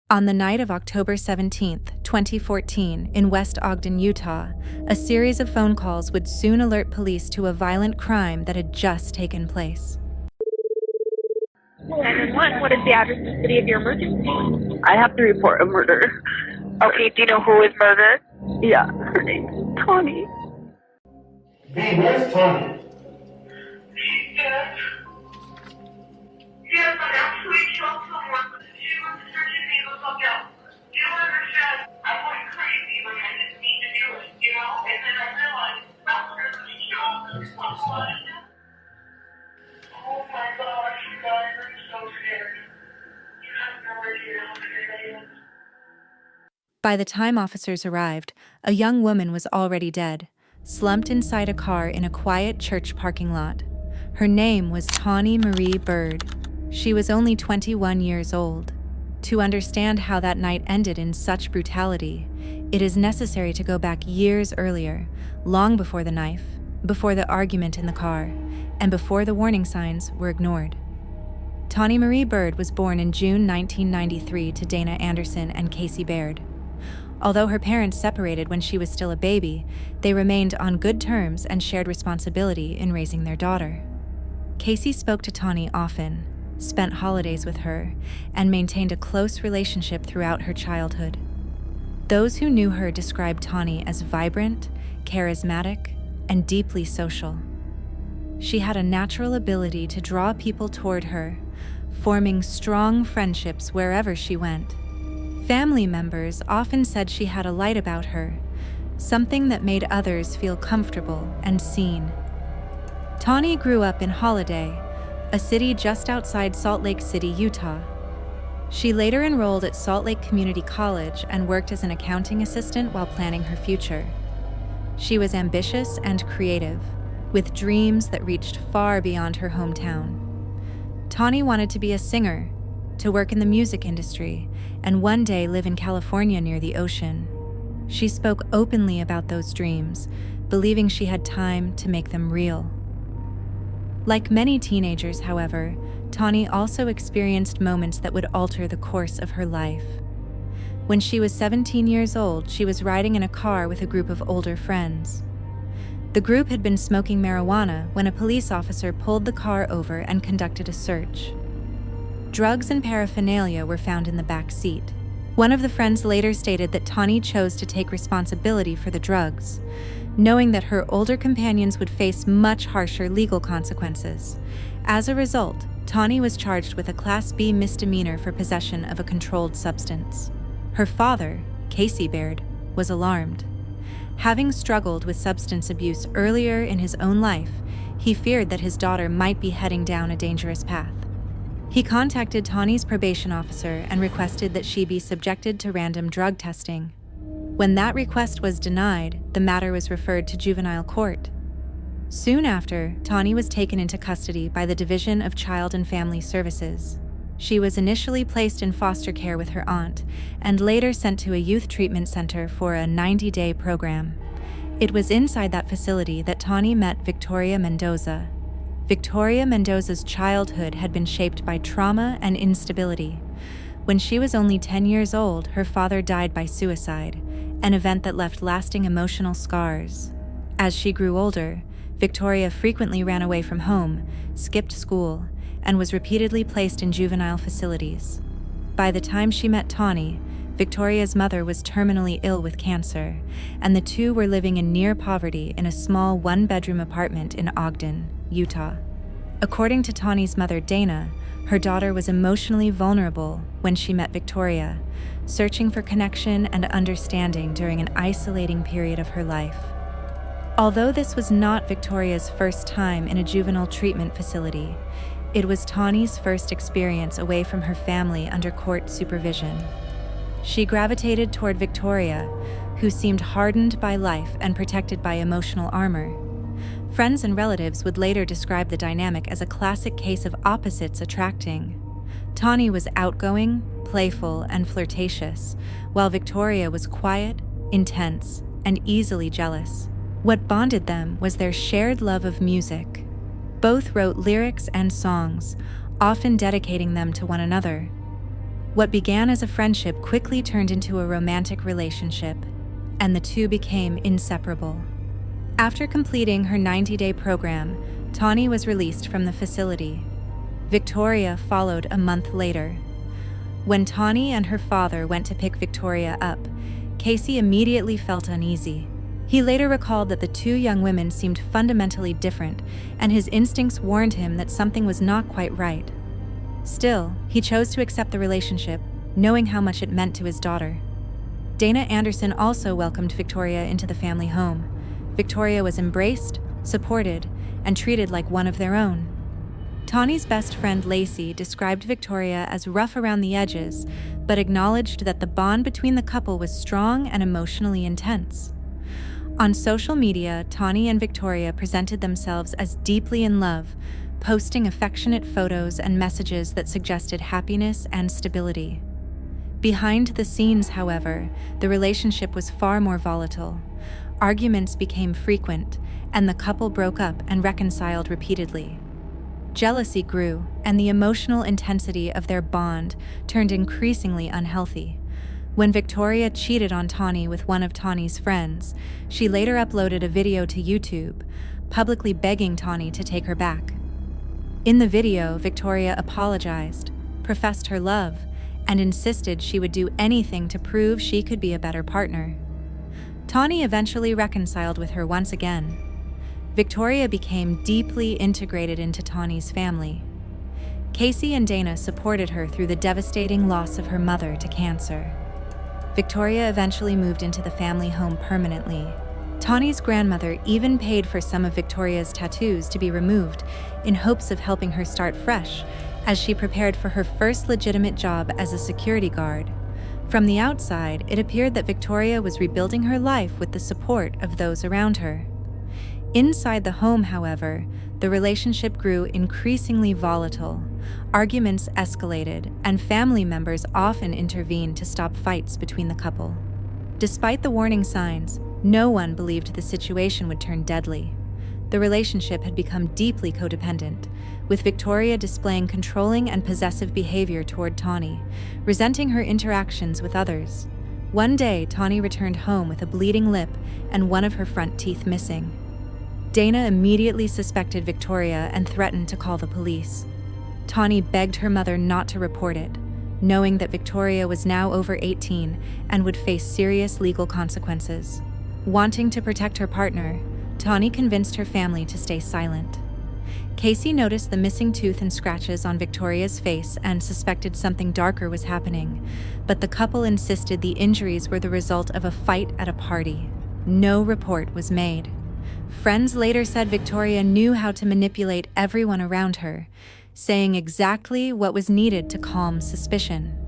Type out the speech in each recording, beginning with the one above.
On the night of October 17, 2014, in West Ogden, Utah, a series of phone calls would soon alert police to a violent crime that had just taken place. 911, what is the address and city of your emergency? I have to report a murder. Okay, do you know who was murdered? Yeah, her name's Tawnie. Hey, where's Tawnie? She's dead. Yes, I actually killed someone. She was searching me to look out. You don't understand. I went crazy, like I didn't mean to do it, you know? And then I realized that was she killed someone. Oh my gosh, you guys, I'm so scared. You have no idea how scared I am. By the time officers arrived, a young woman was already dead, slumped inside a car in a quiet church parking lot. Her name was Tawnie Marie Bird. She was only 21 years old. To understand how that night ended in such brutality, it is necessary to go back years earlier, long before the knife, before the argument in the car, and before the warning signs were ignored. Tawnie Marie Bird was born in June 1993 to Dana Anderson and Casey Baird. Although her parents separated when she was still a baby, they remained on good terms and shared responsibility in raising their daughter. Casey spoke to Tawnie often, spent holidays with her, and maintained a close relationship throughout her childhood. Those who knew her described Tawnie as vibrant, charismatic, and deeply social. She had a natural ability to draw people toward her, forming strong friendships wherever she went. Family members often said she had a light about her, something that made others feel comfortable and seen. Tawnie grew up in Holiday, a city just outside Salt Lake City, Utah. She later enrolled at Salt Lake Community College and worked as an accounting assistant while planning her future. She was ambitious and creative, with dreams that reached far beyond her hometown. Tawnie wanted to be a singer, to work in the music industry, and one day live in California near the ocean. She spoke openly about those dreams, believing she had time to make them real. Like many teenagers, however, Tawnie also experienced moments that would alter the course of her life. When she was 17 years old, she was riding in a car with a group of older friends. The group had been smoking marijuana when a police officer pulled the car over and conducted a search. Drugs and paraphernalia were found in the back seat. One of the friends later stated that Tawnie chose to take responsibility for the drugs, knowing that her older companions would face much harsher legal consequences. As a result, Tawnie was charged with a Class B misdemeanor for possession of a controlled substance. Her father, Casey Baird, was alarmed. Having struggled with substance abuse earlier in his own life, he feared that his daughter might be heading down a dangerous path. He contacted Tawnie's probation officer and requested that she be subjected to random drug testing. When that request was denied, the matter was referred to juvenile court. Soon after, Tawnie was taken into custody by the Division of Child and Family Services. She was initially placed in foster care with her aunt and later sent to a youth treatment center for a 90-day program. It was inside that facility that Tawnie met Victoria Mendoza. Victoria Mendoza's childhood had been shaped by trauma and instability. When she was only 10 years old, her father died by suicide, an event that left lasting emotional scars. As she grew older, Victoria frequently ran away from home, skipped school, and was repeatedly placed in juvenile facilities. By the time she met Tawnie, Victoria's mother was terminally ill with cancer, and the two were living in near poverty in a small one-bedroom apartment in Ogden, Utah. According to Tawnie's mother, Dana, her daughter was emotionally vulnerable when she met Victoria, searching for connection and understanding during an isolating period of her life. Although this was not Victoria's first time in a juvenile treatment facility, it was Tawnie's first experience away from her family under court supervision. She gravitated toward Victoria, who seemed hardened by life and protected by emotional armor. Friends and relatives would later describe the dynamic as a classic case of opposites attracting. Tawnie was outgoing, playful, and flirtatious, while Victoria was quiet, intense, and easily jealous. What bonded them was their shared love of music. Both wrote lyrics and songs, often dedicating them to one another. What began as a friendship quickly turned into a romantic relationship, and the two became inseparable. After completing her 90-day program, Tawnie was released from the facility. Victoria followed a month later. When Tawnie and her father went to pick Victoria up, Casey immediately felt uneasy. He later recalled that the two young women seemed fundamentally different, and his instincts warned him that something was not quite right. Still, he chose to accept the relationship, knowing how much it meant to his daughter. Dana Anderson also welcomed Victoria into the family home. Victoria was embraced, supported, and treated like one of their own. Tawnie's best friend Lacey described Victoria as rough around the edges, but acknowledged that the bond between the couple was strong and emotionally intense. On social media, Tawnie and Victoria presented themselves as deeply in love, posting affectionate photos and messages that suggested happiness and stability. Behind the scenes, however, the relationship was far more volatile. Arguments became frequent, and the couple broke up and reconciled repeatedly. Jealousy grew, and the emotional intensity of their bond turned increasingly unhealthy. When Victoria cheated on Tawnie with one of Tawnie's friends, she later uploaded a video to YouTube, publicly begging Tawnie to take her back. In the video, Victoria apologized, professed her love, and insisted she would do anything to prove she could be a better partner. Tawnie eventually reconciled with her once again. Victoria became deeply integrated into Tawnie's family. Casey and Dana supported her through the devastating loss of her mother to cancer. Victoria eventually moved into the family home permanently. Tawnie's grandmother even paid for some of Victoria's tattoos to be removed in hopes of helping her start fresh as she prepared for her first legitimate job as a security guard. From the outside, it appeared that Victoria was rebuilding her life with the support of those around her. Inside the home, however, the relationship grew increasingly volatile. Arguments escalated, and family members often intervened to stop fights between the couple. Despite the warning signs, no one believed the situation would turn deadly. The relationship had become deeply codependent, with Victoria displaying controlling and possessive behavior toward Tawnie, resenting her interactions with others. One day, Tawnie returned home with a bleeding lip and one of her front teeth missing. Dana immediately suspected Victoria and threatened to call the police. Tawnie begged her mother not to report it, knowing that Victoria was now over 18 and would face serious legal consequences. Wanting to protect her partner, Tawnie convinced her family to stay silent. Casey noticed the missing tooth and scratches on Victoria's face and suspected something darker was happening, but the couple insisted the injuries were the result of a fight at a party. No report was made. Friends later said Victoria knew how to manipulate everyone around her, saying exactly what was needed to calm suspicion.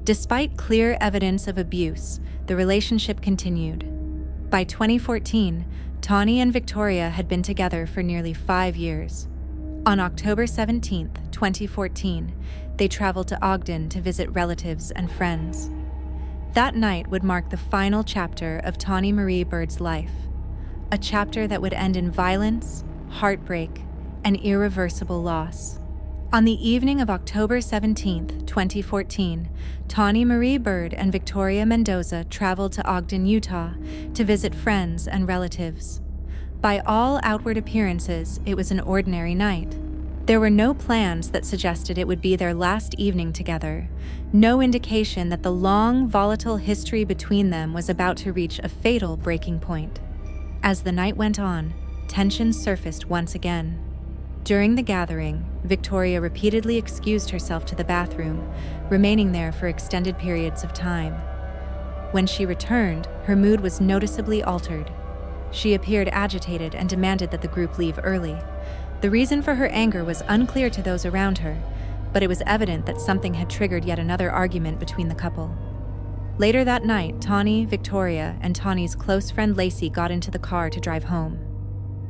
Despite clear evidence of abuse, the relationship continued. By 2014, Tawnie and Victoria had been together for nearly 5 years. On October 17, 2014, they traveled to Ogden to visit relatives and friends. That night would mark the final chapter of Tawnie Marie Bird's life, a chapter that would end in violence, heartbreak, and irreversible loss. On the evening of October 17, 2014, Tawnie Marie Bird and Victoria Mendoza traveled to Ogden, Utah, to visit friends and relatives. By all outward appearances, it was an ordinary night. There were no plans that suggested it would be their last evening together, no indication that the long, volatile history between them was about to reach a fatal breaking point. As the night went on, tension surfaced once again. During the gathering, Victoria repeatedly excused herself to the bathroom, remaining there for extended periods of time. When she returned, her mood was noticeably altered. She appeared agitated and demanded that the group leave early. The reason for her anger was unclear to those around her, but it was evident that something had triggered yet another argument between the couple. Later that night, Tawnie, Victoria, and Tawnie's close friend Lacey got into the car to drive home.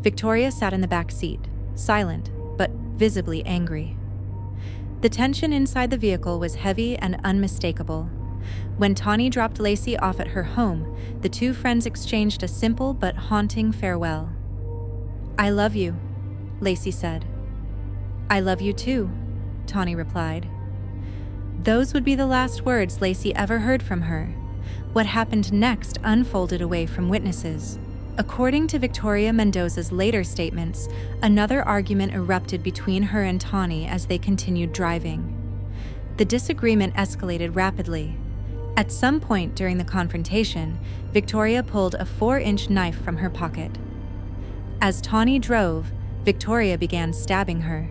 Victoria sat in the back seat, silent, but visibly angry. The tension inside the vehicle was heavy and unmistakable. When Tawnie dropped Lacey off at her home, the two friends exchanged a simple but haunting farewell. "I love you," Lacey said. "I love you too," Tawnie replied. Those would be the last words Lacey ever heard from her. What happened next unfolded away from witnesses. According to Victoria Mendoza's later statements, another argument erupted between her and Tawnie as they continued driving. The disagreement escalated rapidly. At some point during the confrontation, Victoria pulled a 4-inch knife from her pocket. As Tawnie drove, Victoria began stabbing her.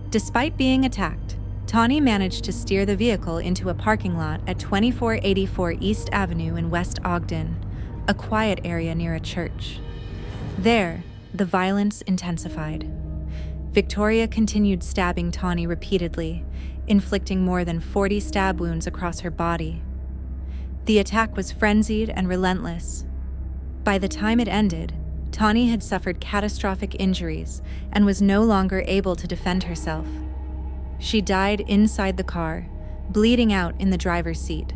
Despite being attacked, Tawnie managed to steer the vehicle into a parking lot at 2484 East Avenue in West Ogden, a quiet area near a church. There, the violence intensified. Victoria continued stabbing Tawnie repeatedly, inflicting more than 40 stab wounds across her body. The attack was frenzied and relentless. By the time it ended, Tawnie had suffered catastrophic injuries and was no longer able to defend herself. She died inside the car, bleeding out in the driver's seat.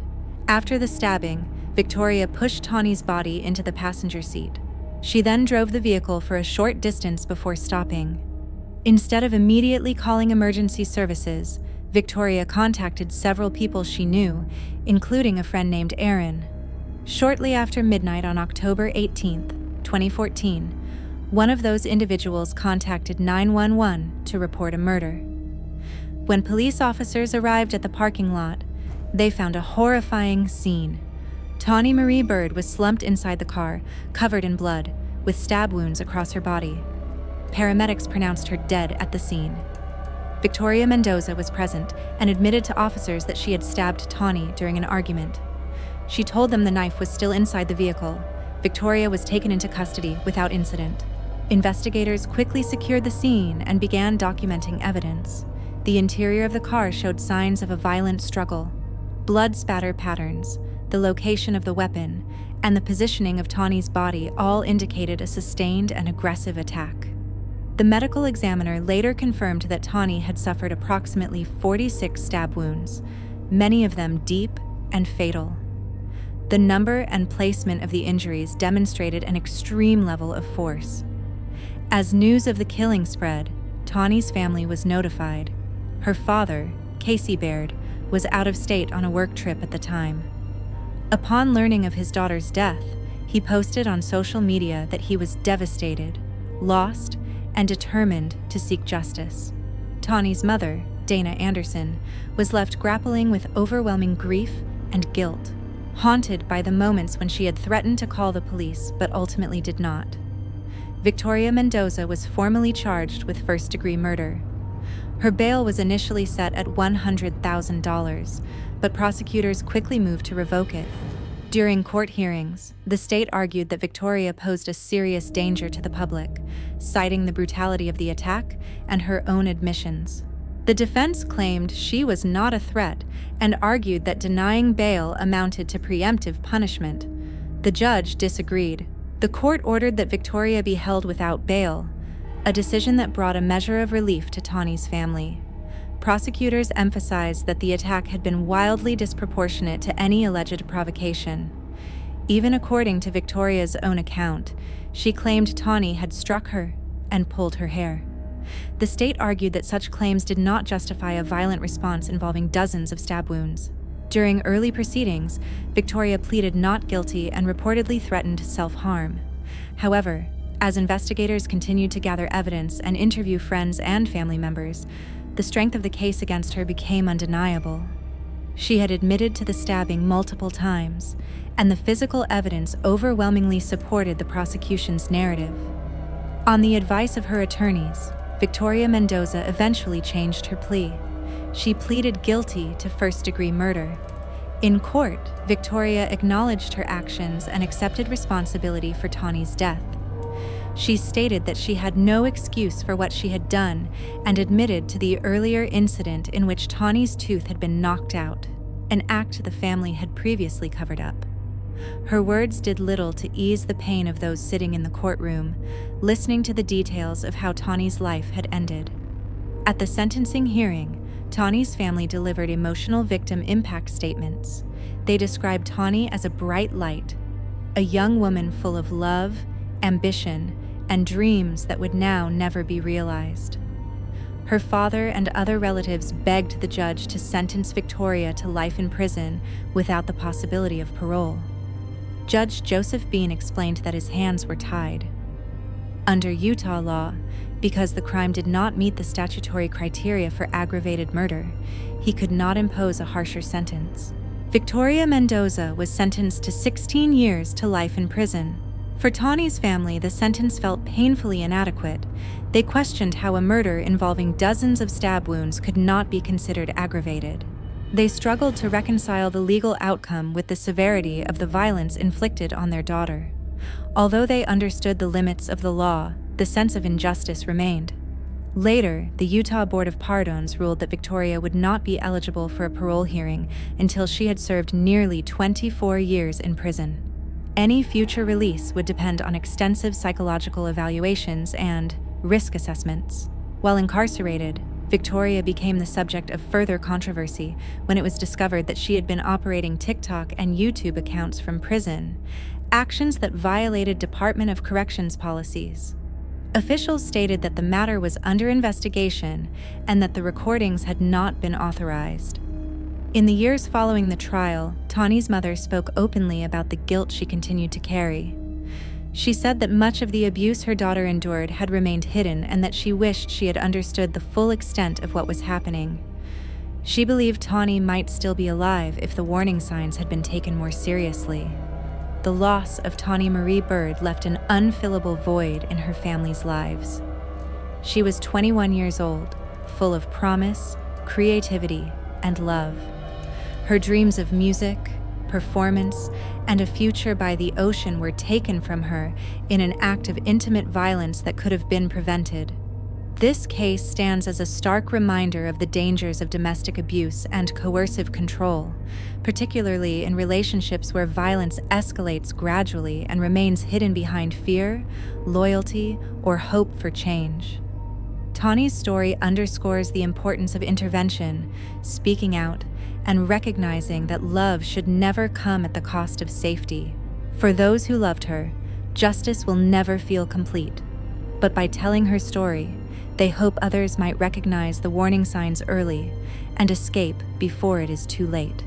After the stabbing, Victoria pushed Tawnie's body into the passenger seat. She then drove the vehicle for a short distance before stopping. Instead of immediately calling emergency services, Victoria contacted several people she knew, including a friend named Aaron. Shortly after midnight on October 18, 2014, one of those individuals contacted 911 to report a murder. When police officers arrived at the parking lot, they found a horrifying scene. Tawnie Marie Bird was slumped inside the car, covered in blood, with stab wounds across her body. Paramedics pronounced her dead at the scene. Victoria Mendoza was present and admitted to officers that she had stabbed Tawnie during an argument. She told them the knife was still inside the vehicle. Victoria was taken into custody without incident. Investigators quickly secured the scene and began documenting evidence. The interior of the car showed signs of a violent struggle. Blood spatter patterns, the location of the weapon, and the positioning of Tawnie's body all indicated a sustained and aggressive attack. The medical examiner later confirmed that Tawnie had suffered approximately 46 stab wounds, many of them deep and fatal. The number and placement of the injuries demonstrated an extreme level of force. As news of the killing spread, Tawnie's family was notified. Her father, Casey Baird, was out of state on a work trip at the time. Upon learning of his daughter's death, he posted on social media that he was devastated, lost, and determined to seek justice. Tawnie's mother, Dana Anderson, was left grappling with overwhelming grief and guilt, haunted by the moments when she had threatened to call the police but ultimately did not. Victoria Mendoza was formally charged with first-degree murder. Her bail was initially set at $100,000, but prosecutors quickly moved to revoke it. During court hearings, the state argued that Victoria posed a serious danger to the public, citing the brutality of the attack and her own admissions. The defense claimed she was not a threat and argued that denying bail amounted to preemptive punishment. The judge disagreed. The court ordered that Victoria be held without bail, a decision that brought a measure of relief to Tawnie's family. Prosecutors emphasized that the attack had been wildly disproportionate to any alleged provocation. Even according to Victoria's own account, she claimed Tawnie had struck her and pulled her hair. The state argued that such claims did not justify a violent response involving dozens of stab wounds. During early proceedings, Victoria pleaded not guilty and reportedly threatened self-harm. However, as investigators continued to gather evidence and interview friends and family members, the strength of the case against her became undeniable. She had admitted to the stabbing multiple times, and the physical evidence overwhelmingly supported the prosecution's narrative. On the advice of her attorneys, Victoria Mendoza eventually changed her plea. She pleaded guilty to first-degree murder. In court, Victoria acknowledged her actions and accepted responsibility for Tawnie's death. She stated that she had no excuse for what she had done and admitted to the earlier incident in which Tawnie's tooth had been knocked out, an act the family had previously covered up. Her words did little to ease the pain of those sitting in the courtroom, listening to the details of how Tawnie's life had ended. At the sentencing hearing, Tawnie's family delivered emotional victim impact statements. They described Tawnie as a bright light, a young woman full of love, ambition, and dreams that would now never be realized. Her father and other relatives begged the judge to sentence Victoria to life in prison without the possibility of parole. Judge Joseph Bean explained that his hands were tied. Under Utah law, because the crime did not meet the statutory criteria for aggravated murder, he could not impose a harsher sentence. Victoria Mendoza was sentenced to 16 years to life in prison. For Tawnie's family, the sentence felt painfully inadequate. They questioned how a murder involving dozens of stab wounds could not be considered aggravated. They struggled to reconcile the legal outcome with the severity of the violence inflicted on their daughter. Although they understood the limits of the law, the sense of injustice remained. Later, the Utah Board of Pardons ruled that Victoria would not be eligible for a parole hearing until she had served nearly 24 years in prison. Any future release would depend on extensive psychological evaluations and risk assessments. While incarcerated, Victoria became the subject of further controversy when it was discovered that she had been operating TikTok and YouTube accounts from prison, actions that violated Department of Corrections policies. Officials stated that the matter was under investigation and that the recordings had not been authorized. In the years following the trial, Tawnie's mother spoke openly about the guilt she continued to carry. She said that much of the abuse her daughter endured had remained hidden and that she wished she had understood the full extent of what was happening. She believed Tawnie might still be alive if the warning signs had been taken more seriously. The loss of Tawnie Marie Bird left an unfillable void in her family's lives. She was 21 years old, full of promise, creativity, and love. Her dreams of music, performance, and a future by the ocean were taken from her in an act of intimate violence that could have been prevented. This case stands as a stark reminder of the dangers of domestic abuse and coercive control, particularly in relationships where violence escalates gradually and remains hidden behind fear, loyalty, or hope for change. Tawnie's story underscores the importance of intervention, speaking out, and recognizing that love should never come at the cost of safety. For those who loved her, justice will never feel complete. But by telling her story, they hope others might recognize the warning signs early and escape before it is too late.